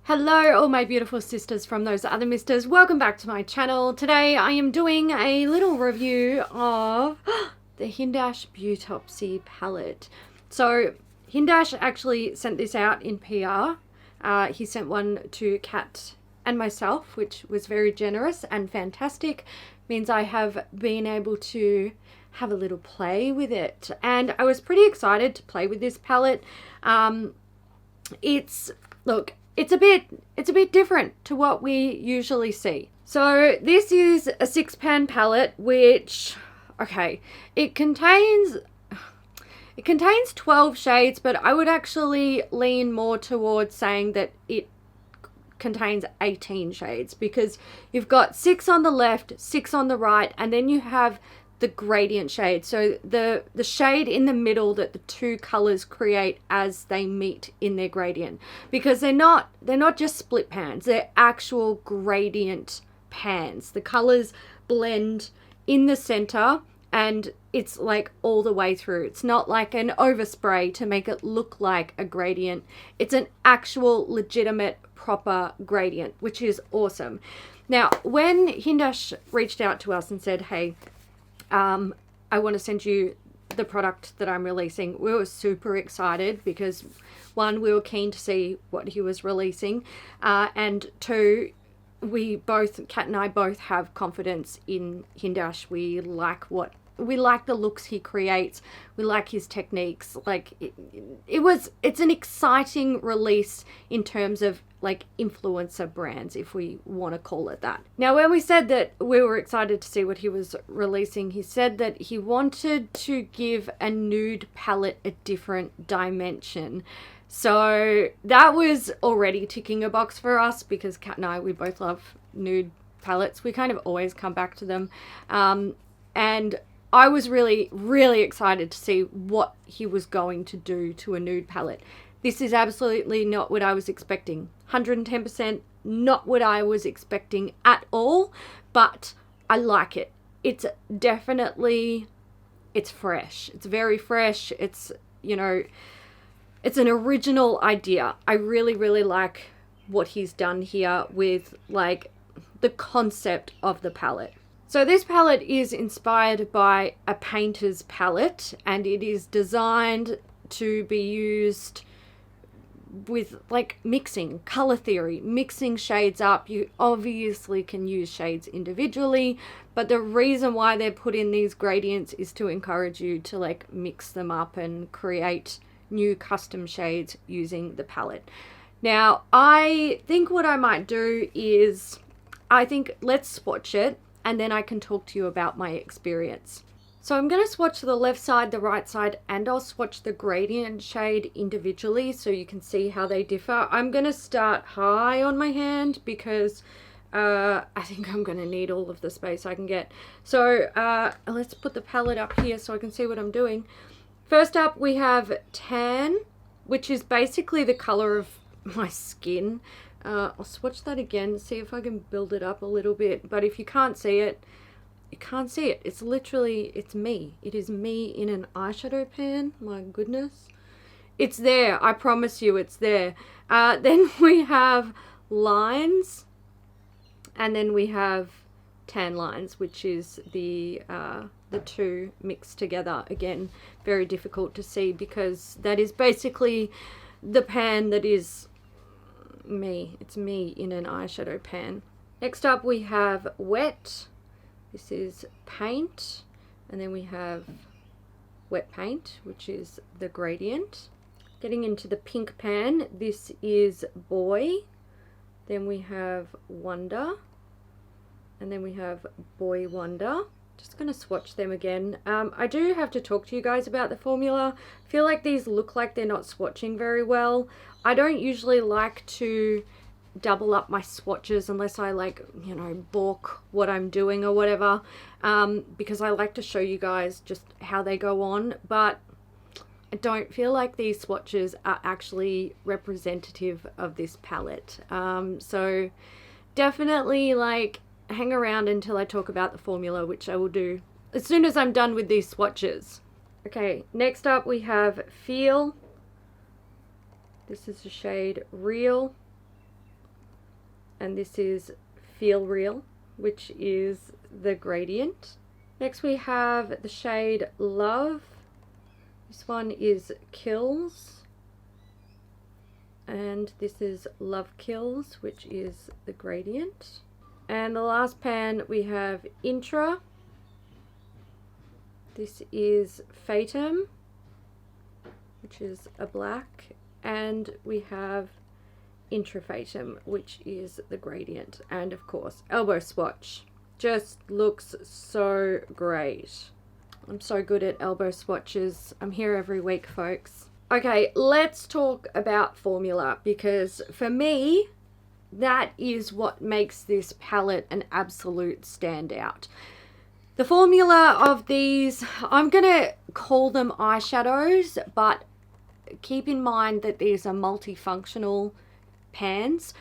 Hello all my beautiful sisters from those other misters. Welcome back to my channel. Today I am doing a little review of the Hindash Beautopsy Palette. So Hindash actually sent this out in PR. He sent one to Kat and myself, which was very generous and fantastic. Means I have been able to have a little play with it. And I was pretty excited to play with this palette. It's a bit different to what we usually see. So this is a 6-pan palette, which, okay, it contains 12 shades, but I would actually lean more towards saying that it contains 18 shades, because you've got 6 on the left, 6 on the right, and then you have the gradient shade, so the shade in the middle that the two colors create as they meet in their gradient, because they're not just split pans, they're actual gradient pans. The colors blend in the center and it's like all the way through. It's not like an overspray to make it look like a gradient. It's an actual legitimate proper gradient, which is awesome. Now when Hindash reached out to us and said, hey, I want to send you the product that I'm releasing, we were super excited because one, we were keen to see what he was releasing, and two, Kat and I both have confidence in Hindash. We like the looks he creates. We like his techniques. Like it's an exciting release in terms of like influencer brands, if we want to call it that. Now, when we said that we were excited to see what he was releasing, he said that he wanted to give a nude palette a different dimension. So that was already ticking a box for us, because Kat and I, we both love nude palettes. We kind of always come back to them. And I was really, really excited to see what he was going to do to a nude palette. This is absolutely not what I was expecting. 110% not what I was expecting at all, but I like it. It's definitely, it's fresh. It's very fresh. It's, you know, it's an original idea. I really, really like what he's done here with like the concept of the palette. So this palette is inspired by a painter's palette, and it is designed to be used with like mixing, color theory, mixing shades up. You obviously can use shades individually, but the reason why they're put in these gradients is to encourage you to like mix them up and create new custom shades using the palette. Now, I think what I might do is, let's swatch it and then I can talk to you about my experience. So I'm going to swatch the left side, the right side, and I'll swatch the gradient shade individually so you can see how they differ. I'm going to start high on my hand because I think I'm going to need all of the space I can get. So let's put the palette up here so I can see what I'm doing. First up, we have tan, which is basically the color of my skin. I'll swatch that again, see if I can build it up a little bit. But if you can't see it, you can't see it. It's literally, it's me. It is me in an eyeshadow pan. My goodness. It's there. I promise you it's there. Then we have lines. And then we have tan lines, which is the two mixed together. Again, very difficult to see because that is basically the pan that is me. It's me in an eyeshadow pan. Next up we have wet. This is paint, and then we have wet paint, which is the gradient. Getting into the pink pan, this is boy. Then we have wonder, and then we have boy wonder. Just going to swatch them again. I do have to talk to you guys about the formula. I feel like these look like they're not swatching very well. I don't usually like to double up my swatches unless I like, you know, balk what I'm doing or whatever, because I like to show you guys just how they go on, but I don't feel like these swatches are actually representative of this palette. So definitely like hang around until I talk about the formula, which I will do as soon as I'm done with these swatches. Okay, next up we have Feel. This is the shade Real. and this is Feel Real, which is the gradient. Next we have the shade Love. This one is Kills, and this is Love Kills, which is the gradient. And the last pan we have Intra. This is Fatum, which is a black, and we have Intrafatum, which is the gradient. And of course, elbow swatch. Just looks so great. I'm so good at elbow swatches. I'm here every week, folks. Okay, let's talk about formula, because for me, that is what makes this palette an absolute standout. The formula of these, I'm going to call them eyeshadows, but keep in mind that these are multifunctional pans.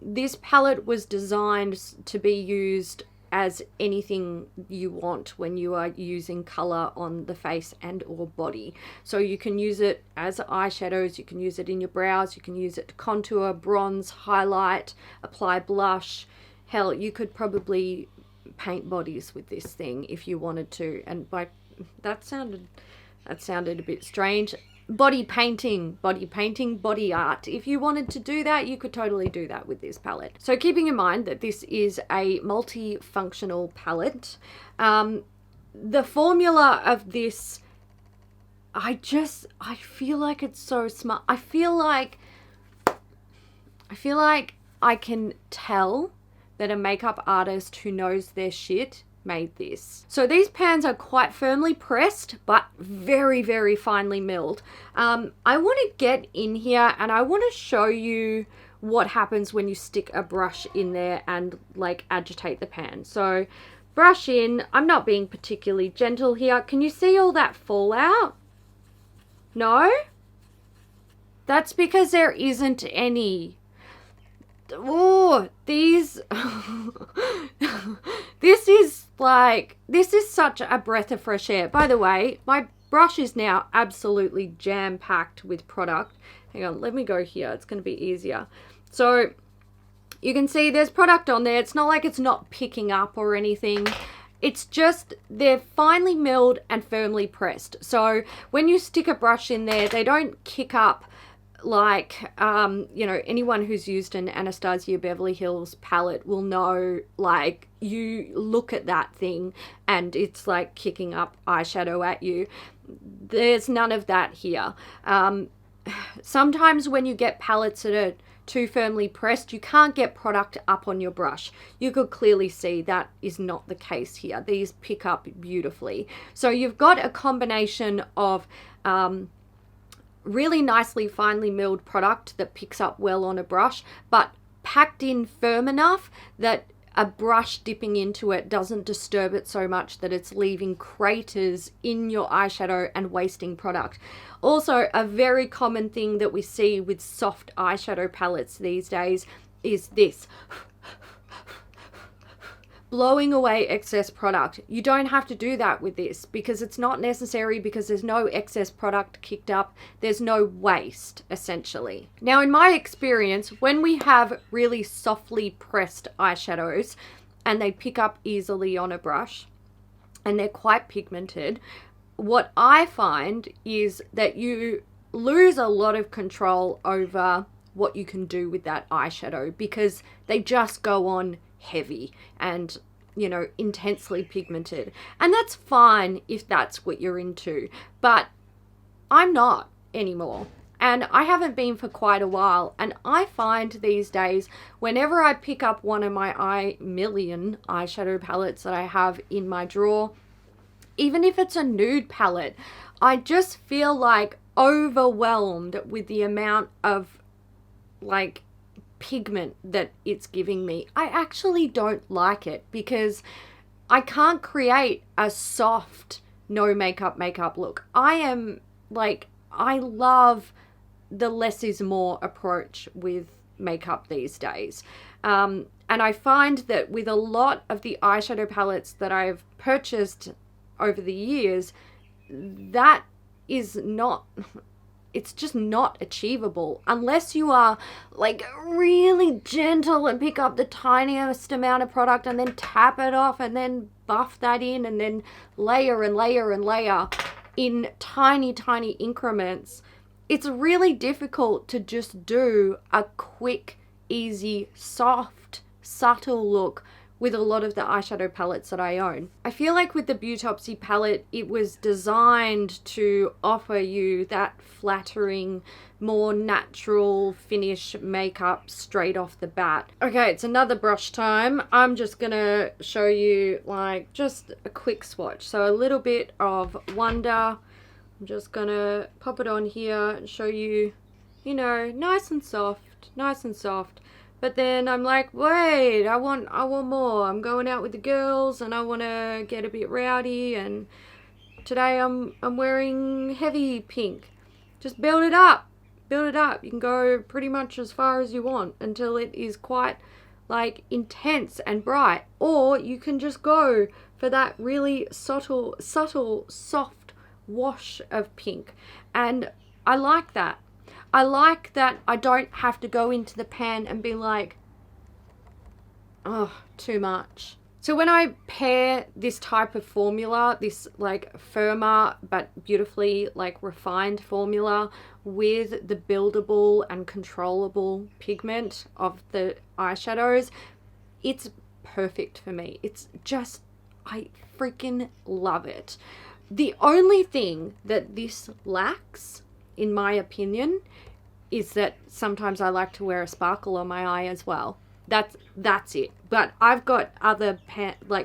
This palette was designed to be used as anything you want when you are using color on the face and or body. So you can use it as eyeshadows, you can use it in your brows, you can use it to contour, bronze, highlight, apply blush. Hell, you could probably paint bodies with this thing if you wanted to. And by that sounded a bit strange. Body painting, body art. If you wanted to do that, you could totally do that with this palette. So keeping in mind that this is a multifunctional palette, the formula of this, I feel like it's so smart. I feel like I can tell that a makeup artist who knows their shit made this. So these pans are quite firmly pressed, but very, very finely milled. I want to get in here and I want to show you what happens when you stick a brush in there and like agitate the pan. So brush in. I'm not being particularly gentle here. Can you see all that fallout? No? That's because there isn't any. Oh, these this is such a breath of fresh air. By the way, my brush is now absolutely jam-packed with product. Hang on, let me go here. It's going to be easier. So you can see there's product on there. It's not like it's not picking up or anything. It's just they're finely milled and firmly pressed. So when you stick a brush in there, they don't kick up like, you know, anyone who's used an Anastasia Beverly Hills palette will know, like, you look at that thing and it's like kicking up eyeshadow at you. There's none of that here. Sometimes when you get palettes that are too firmly pressed, you can't get product up on your brush. You could clearly see that is not the case here. These pick up beautifully. So you've got a combination of really nicely finely milled product that picks up well on a brush, but packed in firm enough that a brush dipping into it doesn't disturb it so much that it's leaving craters in your eyeshadow and wasting product. Also, a very common thing that we see with soft eyeshadow palettes these days is this. Blowing away excess product. You don't have to do that with this because it's not necessary, because there's no excess product kicked up. There's no waste, essentially. Now, in my experience, when we have really softly pressed eyeshadows and they pick up easily on a brush and they're quite pigmented, what I find is that you lose a lot of control over what you can do with that eyeshadow because they just go on heavy and, you know, intensely pigmented. And that's fine if that's what you're into, but I'm not anymore. And I haven't been for quite a while. And I find these days, whenever I pick up one of my million eyeshadow palettes that I have in my drawer, even if it's a nude palette, I just feel like overwhelmed with the amount of like pigment that it's giving me. I actually don't like it because I can't create a soft no makeup look. I love the less is more approach with makeup these days. And I find that with a lot of the eyeshadow palettes that I've purchased over the years, that is not it's just not achievable unless you are like really gentle and pick up the tiniest amount of product and then tap it off and then buff that in and then layer and layer and layer in tiny increments. It's really difficult to just do a quick, easy, soft, subtle look with a lot of the eyeshadow palettes that I own. I feel like with the Beautopsy palette, it was designed to offer you that flattering, more natural finish makeup straight off the bat. Okay, it's another brush time. I'm just gonna show you like just a quick swatch. So a little bit of Wonder. I'm just gonna pop it on here and show you, you know, nice and soft, nice and soft. But then I'm like, wait, I want more. I'm going out with the girls and I want to get a bit rowdy, and today I'm wearing heavy pink. Just build it up. Build it up. You can go pretty much as far as you want until it is quite like intense and bright, or you can just go for that really subtle, soft wash of pink. And I like that. I like that I don't have to go into the pan and be like, oh, too much. So when I pair this type of formula, this like firmer but beautifully like refined formula with the buildable and controllable pigment of the eyeshadows, it's perfect for me. It's just, I freaking love it. The only thing that this lacks, in my opinion, is that sometimes I like to wear a sparkle on my eye as well. That's it. But I've got other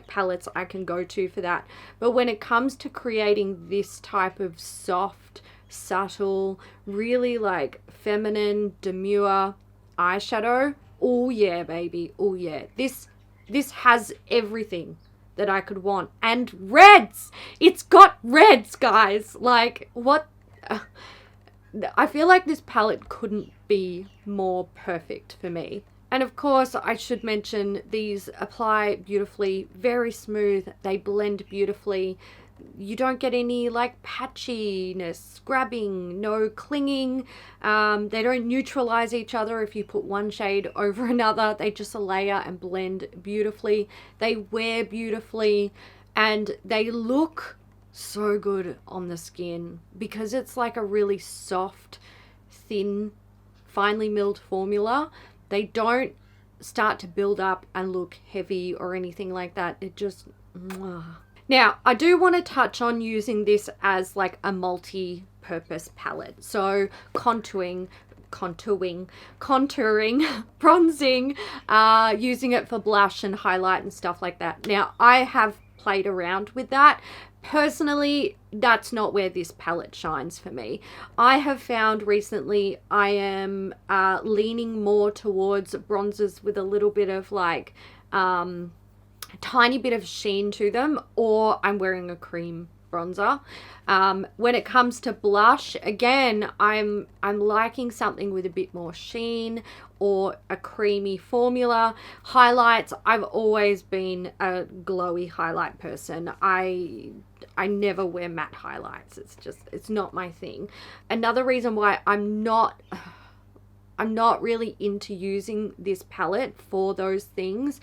palettes I can go to for that. But when it comes to creating this type of soft, subtle, really like feminine, demure eyeshadow, oh yeah, baby, oh yeah. This has everything that I could want. And reds! It's got reds, guys! Like, what? I feel like this palette couldn't be more perfect for me. And of course, I should mention these apply beautifully, very smooth. They blend beautifully. You don't get any like patchiness, scrubbing, no clinging. They don't neutralize each other if you put one shade over another. They just layer and blend beautifully. They wear beautifully and they look so good on the skin because it's like a really soft, thin, finely milled formula. They don't start to build up and look heavy or anything like that. It just, mwah. Now, I do want to touch on using this as like a multi-purpose palette. So contouring, bronzing, using it for blush and highlight and stuff like that. Now, I have played around with that. Personally, that's not where this palette shines for me. I have found recently I am leaning more towards bronzers with a little bit of like tiny bit of sheen to them, or I'm wearing a cream bronzer. When it comes to blush, again, I'm liking something with a bit more sheen or a creamy formula. Highlights, I've always been a glowy highlight person. I never wear matte highlights. It's not my thing. Another reason why I'm not really into using this palette for those things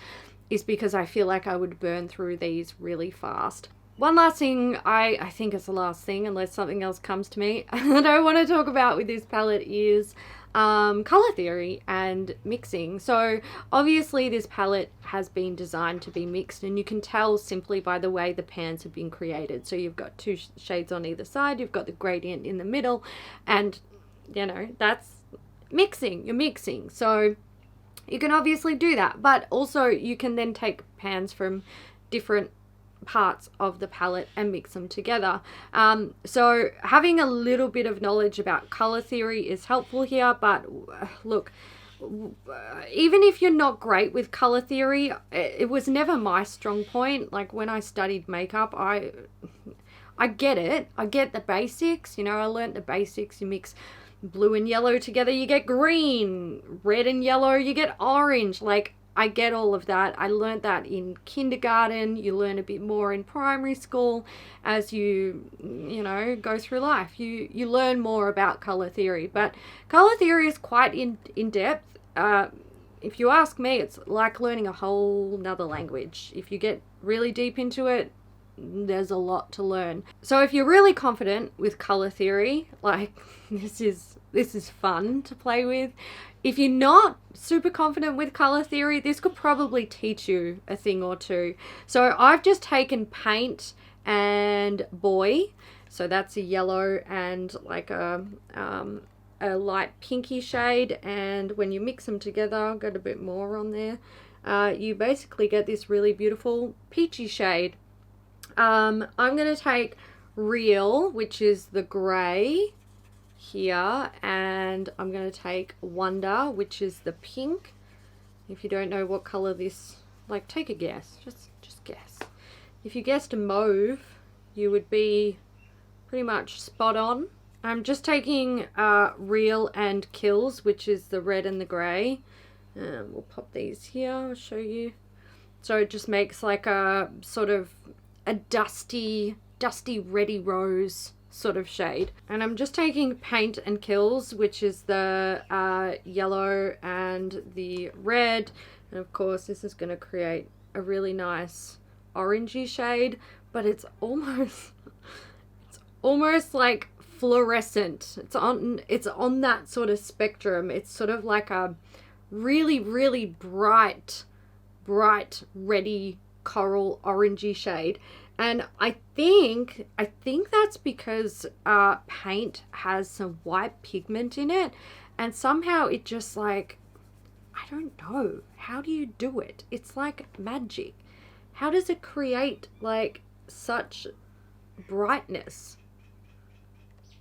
is because I feel like I would burn through these really fast. One last thing, I think it's the last thing unless something else comes to me that I want to talk about with this palette is color theory and mixing. So obviously this palette has been designed to be mixed, and you can tell simply by the way the pans have been created. So you've got two shades on either side, you've got the gradient in the middle, and you know, that's mixing. You're mixing. So you can obviously do that, but also you can then take pans from different parts of the palette and mix them together. So having a little bit of knowledge about color theory is helpful here, but look, even if you're not great with color theory, it was never my strong point. Like when I studied makeup, I get it. I get the basics, you know, I learned the basics. You mix blue and yellow together, you get green. Red and yellow, you get orange. Like, I get all of that. I learned that in kindergarten. You learn a bit more in primary school as you know, go through life. You learn more about color theory, but color theory is quite in depth. If you ask me, it's like learning a whole nother language. If you get really deep into it, there's a lot to learn. So if you're really confident with color theory, like this is fun to play with. If you're not super confident with color theory, this could probably teach you a thing or two. So I've just taken paint and boy, so that's a yellow and like a light pinky shade, and when you mix them together, I'll get a bit more on there, you basically get this really beautiful peachy shade. I'm going to take Real, which is the grey here, and I'm going to take Wonder, which is the pink. If you don't know what color this, like, take a guess, just guess. If you guessed mauve, you would be pretty much spot on. I'm just taking Real and Kills, which is the red and the grey. We'll pop these here, I'll show you. So it just makes like a sort of a dusty reddy rose sort of shade. And I'm just taking Paint and Kills, which is the yellow and the red. And of course this is going to create a really nice orangey shade, but it's almost like fluorescent. It's on that sort of spectrum. It's sort of like a really bright reddy coral orangey shade, and I think that's because paint has some white pigment in it, and somehow it just, like, I don't know, how do you do it? It's like magic. How does it create like such brightness?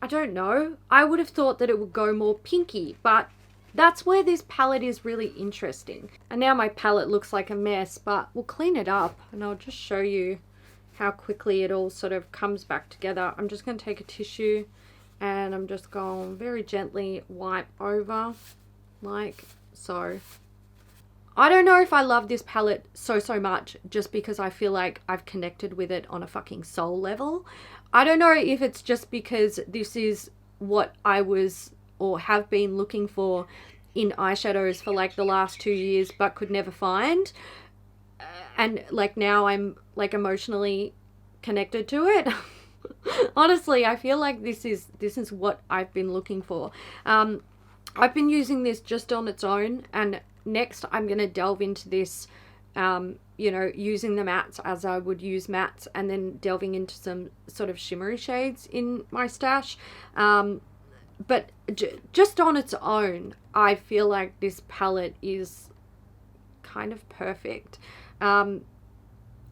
I don't know. I would have thought that it would go more pinky, but that's where this palette is really interesting. And now my palette looks like a mess, but we'll clean it up and I'll just show you how quickly it all sort of comes back together. I'm just going to take a tissue and I'm just going very gently wipe over like so. I don't know if I love this palette so much just because I feel like I've connected with it on a fucking soul level. I don't know if it's just because this is what I was or have been looking for in eyeshadows for like the last 2 years but could never find, and like now I'm like emotionally connected to it. Honestly, I feel like this is what I've been looking for. I've been using this just on its own, and next I'm going to delve into this, you know, using the mattes as I would use mattes, and then delving into some sort of shimmery shades in my stash. But just on its own, I feel like this palette is kind of perfect. I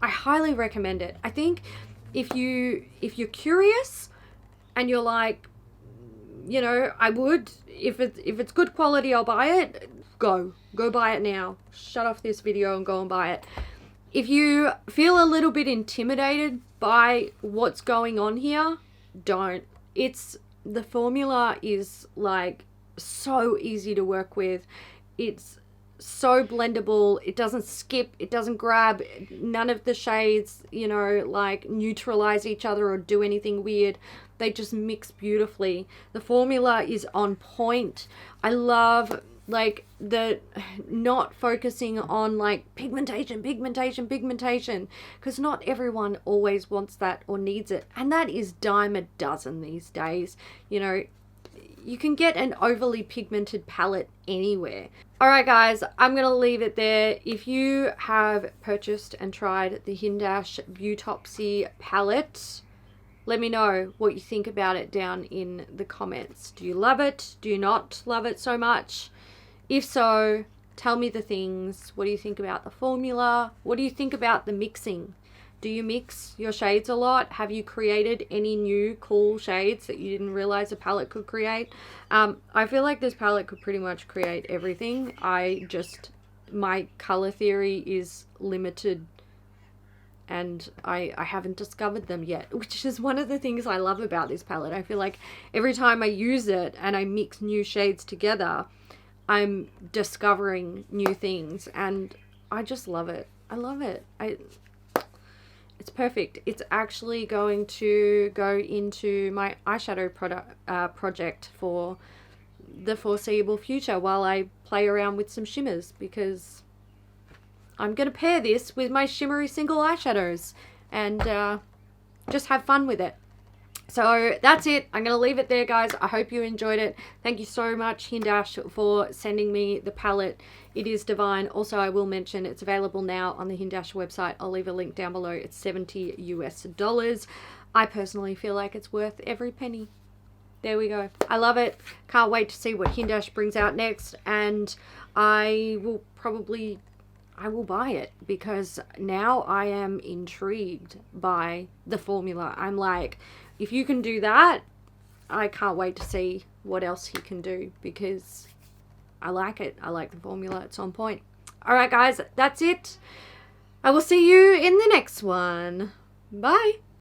highly recommend it. I think if you're curious and you're like, you know, I would, if it's good quality, I'll buy it. Go buy it now. Shut off this video and go and buy it. If you feel a little bit intimidated by what's going on here, don't. The formula is like so easy to work with. It's so blendable. It doesn't skip, it doesn't grab, none of the shades, you know, like neutralize each other or do anything weird. They just mix beautifully. The formula is on point. I love like the not focusing on like pigmentation, because not everyone always wants that or needs it, and that is dime a dozen these days. You know, you can get an overly pigmented palette anywhere. Alright guys, I'm gonna leave it there. If you have purchased and tried the Hindash Beautopsy Palette, let me know what you think about it down in the comments. Do you love it? Do you not love it so much? If so, tell me the things. What do you think about the formula? What do you think about the mixing? Do you mix your shades a lot? Have you created any new cool shades that you didn't realize a palette could create? I feel like this palette could pretty much create everything. My color theory is limited, and I haven't discovered them yet, which is one of the things I love about this palette. I feel like every time I use it and I mix new shades together, I'm discovering new things, and I just love it. I love it. It's perfect. It's actually going to go into my eyeshadow project for the foreseeable future while I play around with some shimmers, because I'm going to pair this with my shimmery single eyeshadows and just have fun with it. So that's it. I'm going to leave it there, guys. I hope you enjoyed it. Thank you so much, Hindash, for sending me the palette. It is divine. Also, I will mention it's available now on the Hindash website. I'll leave a link down below. It's $70 US. I personally feel like it's worth every penny. There we go. I love it. Can't wait to see what Hindash brings out next. And I will buy it, because now I am intrigued by the formula. I'm like, if you can do that, I can't wait to see what else he can do, because I like it. I like the formula. It's on point. All right, guys, that's it. I will see you in the next one. Bye.